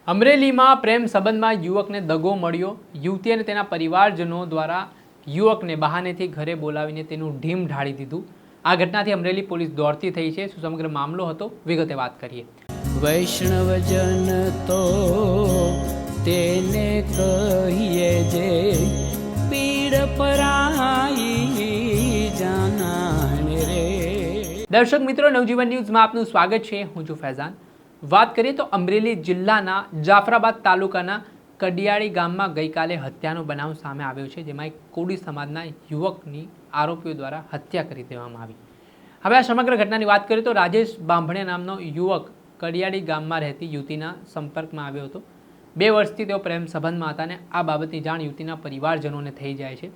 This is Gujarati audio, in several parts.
અમરેલીમાં પ્રેમ સંબંધમાં યુવકને દગો મળ્યો। યુવતી અને તેના પરિવારજનો દ્વારા યુવકને બહાનેથી ઘરે બોલાવીને તેનું ઢીમ ઢાળી દીધું। આ ઘટનાથી અમરેલી પોલીસ દોડતી થઈ છે। શું સમગ્ર મામલો હતો, વિગતે વાત કરીએ। વૈષ્ણવજન તો તેને કહીએ જે પીડ પરાઈ જાનાને રે। દર્શક મિત્રો, નવજીવન ન્યૂઝમાં આપનું સ્વાગત છે। હું છું ફૈઝાન। વાત કરીએ તો અમરેલી જિલ્લાના જાફરાબાદ તાલુકાના કડિયાળી ગામમાં ગઈકાલે હત્યાનો બનાવ સામે આવ્યો છે, જેમાં એક કોળી સમાજના યુવકની આરોપીઓ દ્વારા હત્યા કરી દેવામાં આવી। હવે આ સમગ્ર ઘટનાની વાત કરીએ તો રાજેશ બાંભણિયા નામનો યુવક કડિયાળી ગામમાં રહેતી યુવતીના સંપર્કમાં આવ્યો હતો। 2 વર્ષથી તેઓ પ્રેમ સંબંધમાં હતા અને આ બાબતની જાણ યુવતીના પરિવારજનોને થઈ જાય છે,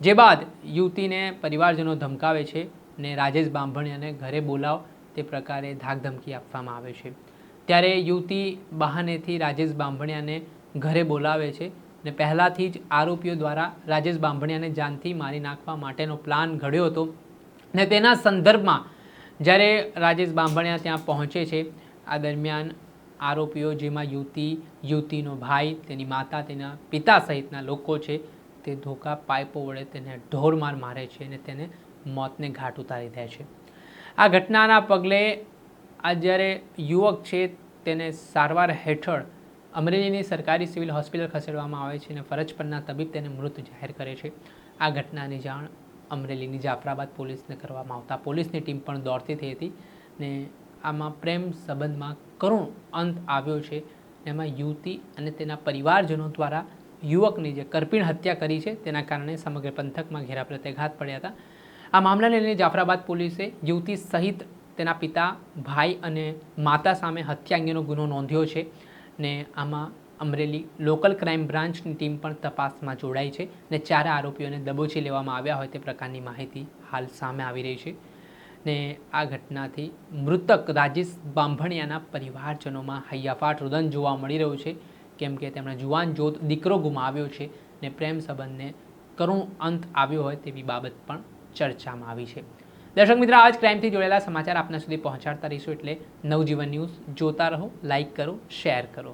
જે બાદ યુવતીને પરિવારજનો ધમકાવે છે અને રાજેશ બાંભણિયાને ઘરે બોલાવ તે પ્રકારે ધાકધમકી આપવામાં આવે છે। ત્યારે યુવતી બહાનેથી રાજેશ બાંભણિયાને ઘરે બોલાવે છે અને પહેલાંથી જ આરોપીઓ દ્વારા રાજેશ બાંભણિયાને જાનથી મારી નાખવા માટેનો પ્લાન ઘડ્યો હતો અને તેના સંદર્ભમાં જ્યારે રાજેશ બાંભણિયા ત્યાં પહોંચે છે, આ દરમિયાન આરોપીઓ, જેમાં યુવતીનો ભાઈ, તેની માતા, તેના પિતા સહિતના લોકો છે, તે ધોકા પાઇપો વડે તેને ઢોરમાર મારે છે અને તેને મોતને ઘાટ ઉતારી દે છે। આ ઘટનાના પગલે આ જ્યારે યુવક છે તેને સારવાર હેઠળ અમરેલીની સરકારી સિવિલ હોસ્પિટલ ખસેડવામાં આવે છે અને ફરજ પરના તબીબ તેને મૃત જાહેર કરે છે। આ ઘટનાની જાણ અમરેલીની જાફરાબાદ પોલીસને કરવામાં આવતા પોલીસની ટીમ પણ દોડતી થઈ હતી ને આમાં પ્રેમ સંબંધમાં કરુણ અંત આવ્યો છે। એમાં યુવતી અને તેના પરિવારજનો દ્વારા યુવકની જે કરપીણ હત્યા કરી છે તેના કારણે સમગ્ર પંથકમાં ઘેરા પ્રત્યાઘાત પડ્યા હતા। આ મામલાને લઈને જાફરાબાદ પોલીસે યુવતી સહિત તેના પિતા, ભાઈ અને માતા સામે હત્યા અંગેનો ગુનો નોંધ્યો છે ને આમાં અમરેલી લોકલ ક્રાઇમ બ્રાન્ચની ટીમ પણ તપાસમાં જોડાઈ છે ને 4 આરોપીઓને દબોચી લેવામાં આવ્યા હોય તે પ્રકારની માહિતી હાલ સામે આવી રહી છે ને આ ઘટનાથી મૃતક રાજેશ બાંભણિયાના પરિવારજનોમાં હૈયાફાટ રુદન જોવા મળી રહ્યું છે, કેમ કે તેમણે જુવાન જોત દીકરો ગુમાવ્યો છે ને પ્રેમ સંબંધને કરુણ અંત આવ્યો હોય તેવી બાબત પણ ચર્ચામાં આવી છે। દર્શક મિત્રો, આવા જ ક્રાઇમથી જોડાયેલા સમાચાર આપના સુધી પહોંચાડતા રહીશું, એટલે નવજીવન ન્યૂઝ જોતા રહો, લાઇક કરો, શેર કરો।